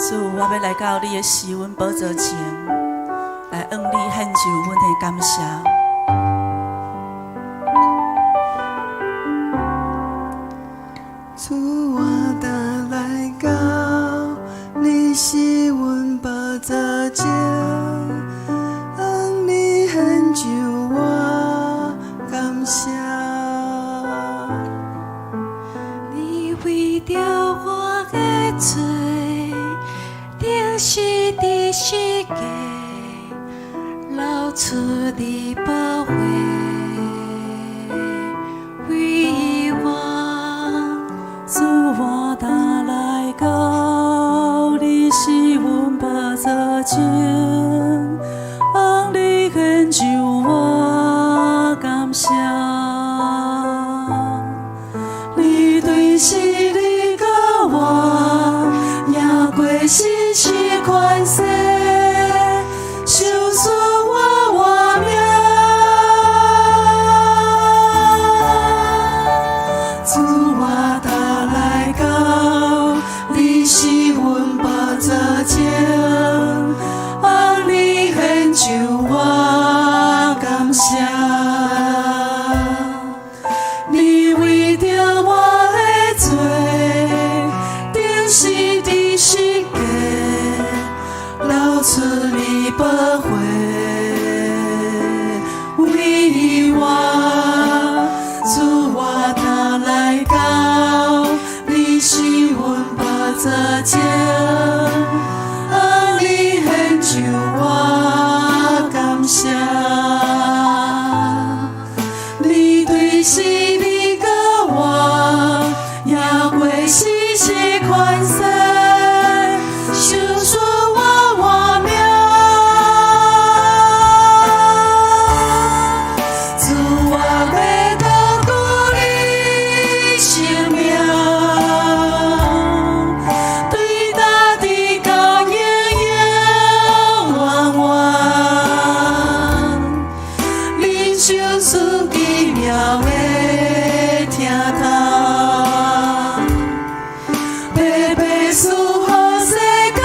主，我要来到你的施恩宝座前，来向你献上阮的感谢。主，我倒来到你施恩宝座前，向你献上我感谢。你为着我的罪，定是伫世界流出你宝血，为我。主，我倒来到你施恩宝座前，向你献上我感谢。你对是你甲我，赢过世事权势，受损我活命。主，我倒来到你施恩宝座前，向你献上我感谢。你为着我的罪，定是伫世界流出你宝血，为我。主，我倒来到你施恩宝座前，向你献上我感谢。你对是你甲我，赢过世事权势，受损我活命。主，我要高举你生命，对大地高永永远远，领受主奇妙的疼痛，白白赐予世间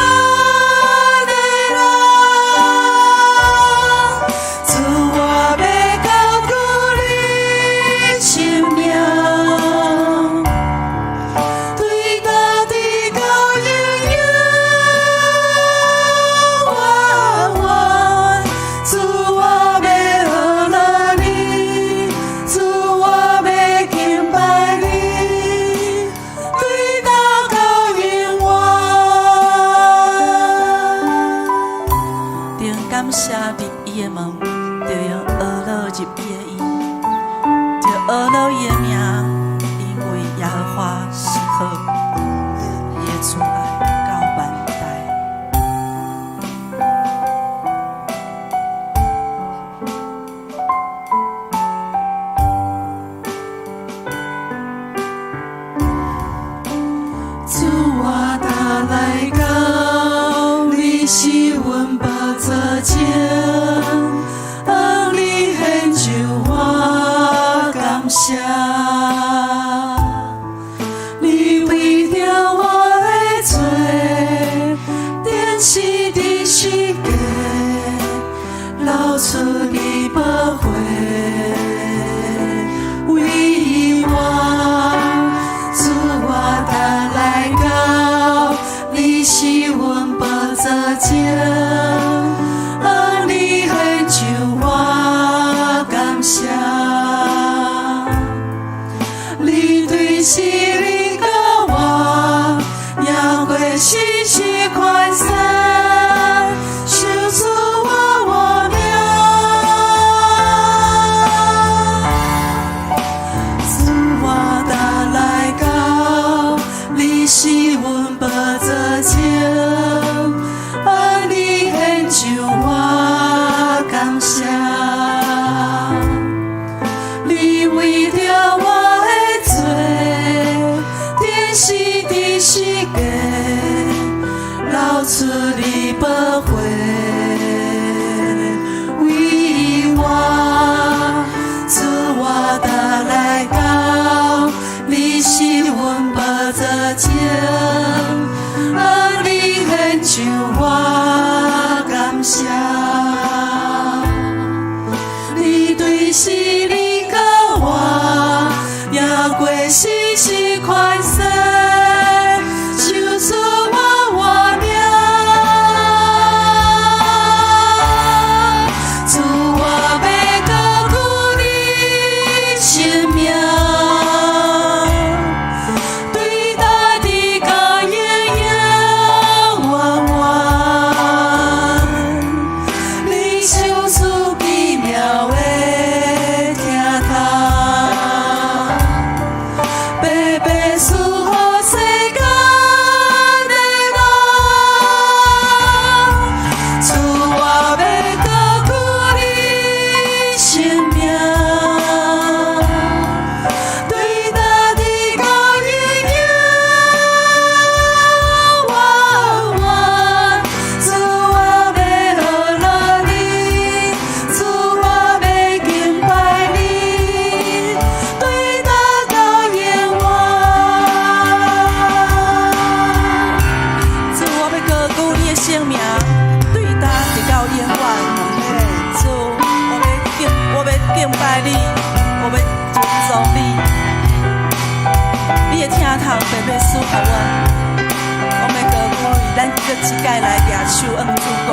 的人。主，我要高举你生命，对大地高永永远远。主，我要喝了你，主，我要敬拜你，对到高永远。定感谢入伊的门，就用学了入伊的意，就学了伊的名，因为耶和华是好，伊的慈爱到万代。主，我倒来到你施恩宝座前，向你献上我感谢。你为着我的罪，定是伫世界流出你宝血，为我。主，我倒来到你施恩宝座前，向你献上我感谢。你对是你甲我，赢过世事权势，受损我活命。主，我倒来到你施恩宝座前，向你献上我感谢。你为着我的罪，定是伫世界流出你宝血，为我。主，我倒来到你施恩宝座前，向你献想我感谢你对视你甲我，也过世是快乐，唱出我活命。主我要高举你生命，对大地甲永永远远，你手出奇妙的疼痛，白白赐予世间的人。主我要高举你生命，对大地甲永永远远。主我要落落你，主我要敬拜你，对大到永远。主我要高举你的生命，对大直到永远。主我要敬拜你，我要尊重你，你的疼痛白白赐予我。我要高举你，咱搁一届来举手，恩主公。